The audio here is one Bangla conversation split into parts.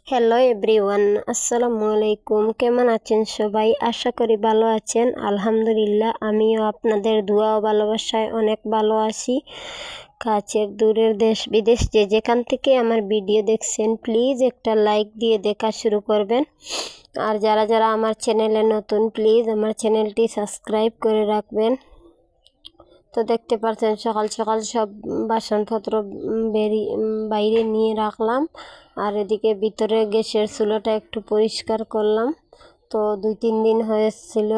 হ্যালো এভরিওয়ান, আসসালামু আলাইকুম। কেমন আছেন সবাই? আশা করি ভালো আছেন। আলহামদুলিল্লাহ, আমিও আপনাদের দোয়া ও ভালোবাসায় অনেক ভালো আছি। কাছের দূরের দেশ বিদেশ যে যেখান থেকে আমার ভিডিও দেখছেন, প্লিজ একটা লাইক দিয়ে দেখা শুরু করবেন। আর যারা যারা আমার চ্যানেলে নতুন, প্লিজ আমার চ্যানেলটি সাবস্ক্রাইব করে রাখবেন। তো দেখতে পাচ্ছেন সকাল সকাল সব বাসনপত্র বাইরে নিয়ে রাখলাম, আর এদিকে ভিতরে গ্যাসের চুলাটা একটু পরিষ্কার করলাম। তো 2-3 দিন হয়েছিল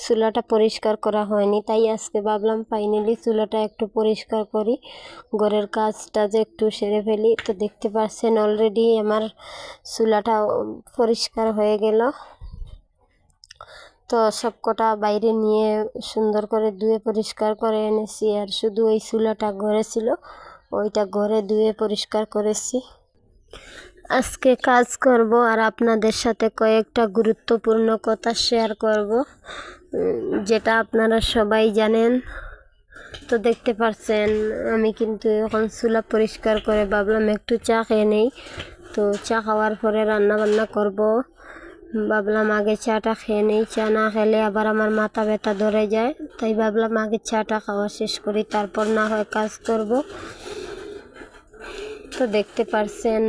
চুলাটা পরিষ্কার করা হয়নি, তাই আজকে ভাবলাম ফাইনালি চুলাটা একটু পরিষ্কার করি, ঘরের কাজটা যে একটু সেরে ফেলি। তো দেখতে পাচ্ছেন অলরেডি আমার চুলাটা পরিষ্কার হয়ে গেল। তো সব কটা বাইরে নিয়ে সুন্দর করে ধুয়ে পরিষ্কার করে এনেছি, আর শুধু ওই চুলাটা ঘরে ছিল, ওইটা ঘরে ধুয়ে পরিষ্কার করেছি। আজকে কাজ করব আর আপনাদের সাথে কয়েকটা গুরুত্বপূর্ণ কথা শেয়ার করব, যেটা আপনারা সবাই জানেন। তো দেখতে পাচ্ছেন আমি কিন্তু এখন চুলা পরিষ্কার করে ভাবলাম একটু চা খেয়ে নেই। তো চা খাওয়ার পরে রান্না বান্না করব। ভাবলাম আগে চাটা খেয়ে নেই, চা না খেলে আবার আমার মাথা ব্যথা ধরে যায়, তাই ভাবলাম আগে চাটা খাওয়া শেষ করি, তারপর না হয় কাজ করব। তো দেখতে পারছেন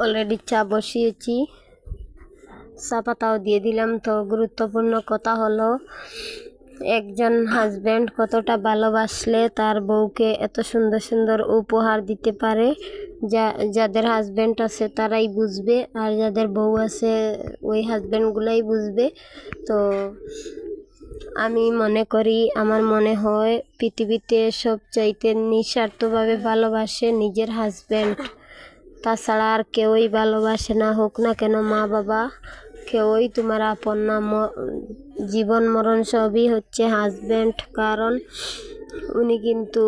অলরেডি চা বসিয়েছি, চা পাতাও দিয়ে দিলাম। তো গুরুত্বপূর্ণ কথা হলো, একজন হাজব্যান্ড কতটা ভালোবাসলে তার বউকে এত সুন্দর সুন্দর উপহার দিতে পারে। যাদের হাজব্যান্ড আছে তারাই বুঝবে, আর যাদের বউ আছে ওই হাজব্যান্ডগুলাই বুঝবে। তো আমি মনে করি, আমার মনে হয় পৃথিবীতে সবচাইতে নিঃস্বার্থভাবে ভালোবাসে নিজের হাজব্যান্ড, তাছাড়া আর কেউই ভালোবাসে না। হোক না কেন মা বাবা, কেউই তোমার আপন না। জীবন মরণ সবই হচ্ছে হাজব্যান্ড, কারণ উনি কিন্তু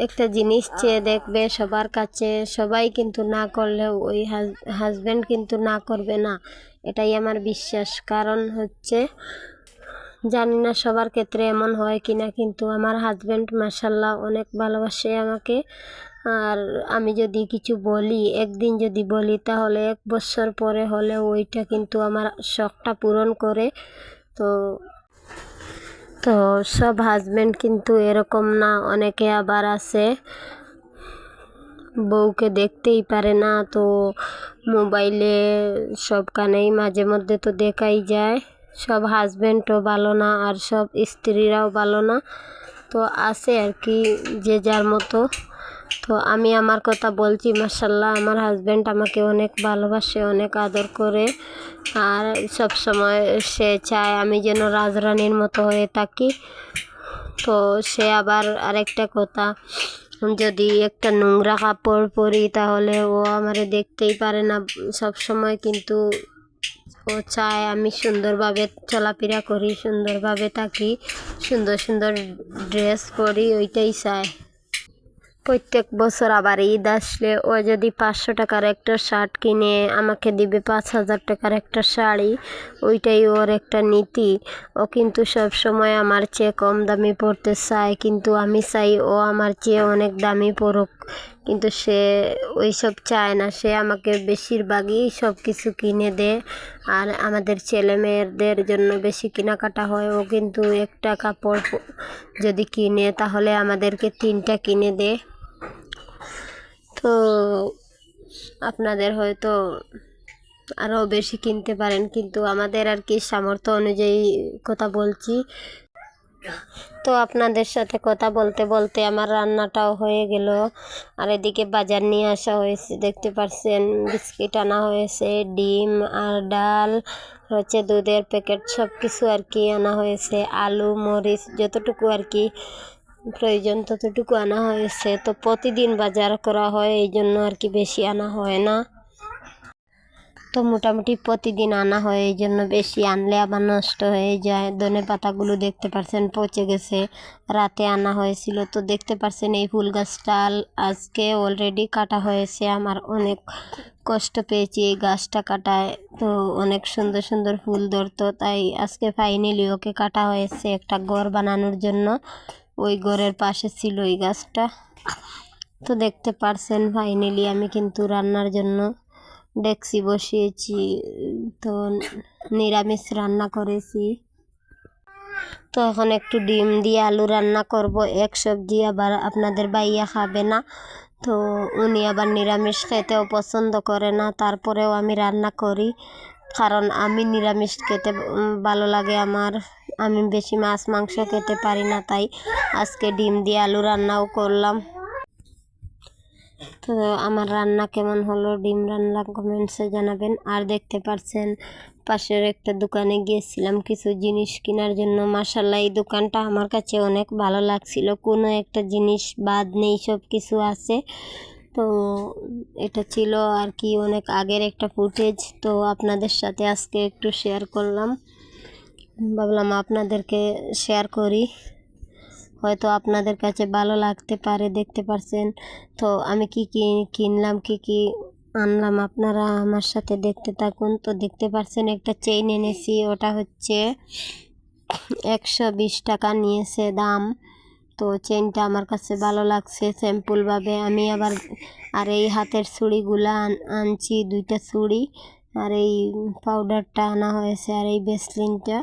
একটা জিনিস চেয়ে দেখবে সবার কাছে, সবাই কিন্তু না করলেও ওই হাজব্যান্ড কিন্তু না করবে না, এটাই আমার বিশ্বাস। কারণ হচ্ছে, জানি না সবার ক্ষেত্রে এমন হয় কি না, কিন্তু আমার হাজব্যান্ড মাশাল্লাহ অনেক ভালোবাসে আমাকে। আর আমি যদি কিছু বলি, একদিন যদি বলি, তাহলে 1 বছর পরে হলেও ওইটা কিন্তু আমার শখটা পূরণ করে। তো তো সব হাজব্যান্ড কিন্তু এরকম না, অনেকে আবার আছে বউকে দেখতেই পারে না। তো মোবাইলে সবখানেই মাঝে মধ্যে তো দেখাই যায়, সব হাজব্যান্ডও ভালো না আর সব স্ত্রীরাও ভালো না। তো আছে আর কি, যে যার মতো। তো আমি আমার কথা বলছি, মাশাল্লাহ আমার হাজব্যান্ড আমাকে অনেক ভালোবাসে, অনেক আদর করে, আর সব সময় সে চায় আমি যেন রাজরানীর মতো হয়ে থাকি। তো সে আবার আরেকটা কথা, যদি একটা নোংরা কাপড় পরি তাহলে ও আমারে দেখতেই পারে না সব সময়, কিন্তু ও চায় আমি সুন্দরভাবে চলাফেরা করি, সুন্দরভাবে থাকি, সুন্দর সুন্দর ড্রেস পরি, ওইটাই চায়। প্রত্যেক বছর আবার ঈদ আসলে ও যদি 500 টাকার একটা শার্ট কিনে আমাকে দিবে 5000 টাকার একটা শাড়ি, ওইটাই ওর একটা নীতি। ও কিন্তু সব সময় আমার চেয়ে কম দামি পরতে চায়, কিন্তু আমি চাই ও আমার চেয়ে অনেক দামি পরুক, কিন্তু সে ওইসব চায় না। সে আমাকে বেশিরভাগই সব কিছু কিনে দেয়, আর আমাদের ছেলে মেয়েদের জন্য বেশি কেনাকাটা হয়। ও কিন্তু একটা কাপড় যদি কিনে তাহলে আমাদেরকে 3টা কিনে দেয়। তো আপনাদের হয়তো আরও বেশি কিনতে পারেন, কিন্তু আমাদের আর কি সামর্থ্য অনুযায়ী কথা বলছি। তো আপনাদের সাথে কথা বলতে বলতে আমার রান্নাটাও হয়ে গেল, আর এদিকে বাজার নিয়ে আসা হয়েছে, দেখতে পাচ্ছেন বিস্কিট আনা হয়েছে, ডিম আর ডাল হচ্ছে, দুধের প্যাকেট, সব কিছু আর কি আনা হয়েছে, আলু মরিচ যতটুকু আর কি প্রয়োজন ততটুকু আনা হয়েছে। তো প্রতিদিন বাজার করা হয়, এই জন্য আর কি বেশি আনা হয় না। তো মোটামুটি প্রতিদিন আনা হয়, এই জন্য বেশি আনলে আবার নষ্ট হয়ে যায়। ধনে পাতাগুলো দেখতে পাচ্ছেন পচে গেছে, রাতে আনা হয়েছিল। তো দেখতে পাচ্ছেন এই ফুল গাছটা আজকে অলরেডি কাটা হয়েছে, আমার অনেক কষ্ট পেয়েছি এই গাছটা কাটায়। তো অনেক সুন্দর সুন্দর ফুল ধরতো, তাই আজকে ফাইনালি ওকে কাটা হয়েছে একটা ঘর বানানোর জন্য। ওই ঘরের পাশে ছিল এই গাছটা। তো দেখতে পারছেন ফাইনালি আমি কিন্তু রান্নার জন্য ডেকচি বসিয়েছি, তো নিরামিষ রান্না করেছি। তো এখন একটু ডিম দিয়ে আলু রান্না করব, এক সবজি আবার আপনাদের ভাইয়া খাবে না, তো উনি আবার নিরামিষ খেতেও পছন্দ করে না, তারপরেও আমি রান্না করি কারণ আমি নিরামিষ খেতে ভালো লাগে আমার। আমি বেশি মাছ মাংস খেতে পারি না, তাই আজকে ডিম দিয়ে আলু রান্নাও করলাম। তো আমার রান্না কেমন হলো, ডিম রান্না কমেন্টসে জানাবেন। আর দেখতে পাচ্ছেন পাশের একটা দোকানে গিয়েছিলাম কিছু জিনিস কেনার জন্য। মাশাআল্লাহ এই দোকানটা আমার কাছে অনেক ভালো লাগছিল, কোনো একটা জিনিস বাদ নেই, সব কিছু আছে। তো এটা ছিল আর কি অনেক আগের একটা ফুটেজ, তো আপনাদের সাথে আজকে একটু শেয়ার করলাম, ভাবলাম আপনাদেরকে শেয়ার করি, হয়তো আপনাদের কাছে ভালো লাগতে পারে। দেখতে পাচ্ছেন তো আমি কি কি কিনলাম, কি কি আনলাম, আপনারা আমার সাথে দেখতে থাকুন। তো দেখতে পাচ্ছেন একটা চেইন এনেছি, ওটা হচ্ছে 120 টাকা নিয়েছে দাম। তো চেইনটা আমার কাছে ভালো লাগছে সিম্পলভাবে। আমি আবার আর এই হাতের চুড়িগুলো আনছি, 2টা চুড়ি, আর এই পাউডারটা আনা হয়েছে, আর এই ব্রেসলেটটা।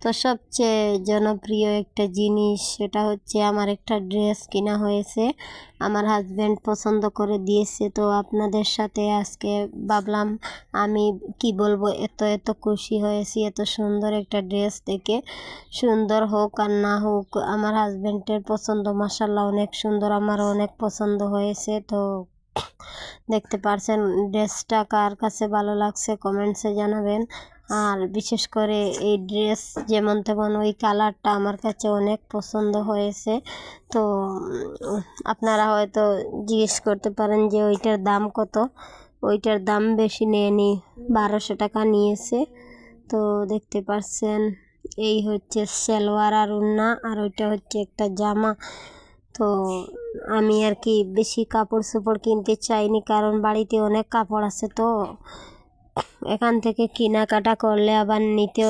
তো সবচেয়ে জনপ্রিয় একটা জিনিস সেটা হচ্ছে আমার একটা ড্রেস কিনা হয়েছে, আমার হাজব্যান্ড পছন্দ করে দিয়েছে। তো আপনাদের সাথে আজকে ভাবলাম আমি কি বলবো, এত এত খুশি হয়েছি এত সুন্দর একটা ড্রেস দেখে। সুন্দর হোক আর না হোক, আমার হাজব্যান্ডের পছন্দ মাশাআল্লাহ অনেক সুন্দর, আমারও অনেক পছন্দ হয়েছে। তো দেখতে পারছেন ড্রেসটা কার কাছে ভালো লাগছে কমেন্টসে জানাবেন। আর বিশেষ করে এই ড্রেস যেমন তেমন ওই কালারটা আমার কাছে অনেক পছন্দ হয়েছে। তো আপনারা হয়তো জিজ্ঞেস করতে পারেন যে ওইটার দাম কত, ওইটার দাম বেশি নেয়নি, 1200 টাকা নিয়েছে। তো দেখতে পাচ্ছেন এই হচ্ছে সালোয়ার আর ওড়না, আর ওইটা হচ্ছে একটা জামা। তো আমি আর কি বেশি কাপড় চোপড় কিনতে চাইনি, কারণ বাড়িতে অনেক কাপড় আছে, তো এখান থেকে কেনাকাটা করলে আবার নিতে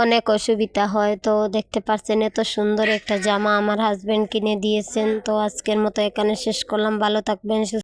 অনেক অসুবিধা হয়। তো দেখতে পাচ্ছেন এত সুন্দর একটা জামা আমার হাজব্যান্ড কিনে দিয়েছেন। তো আজকের মতো এখানে শেষ করলাম, ভালো থাকবেন।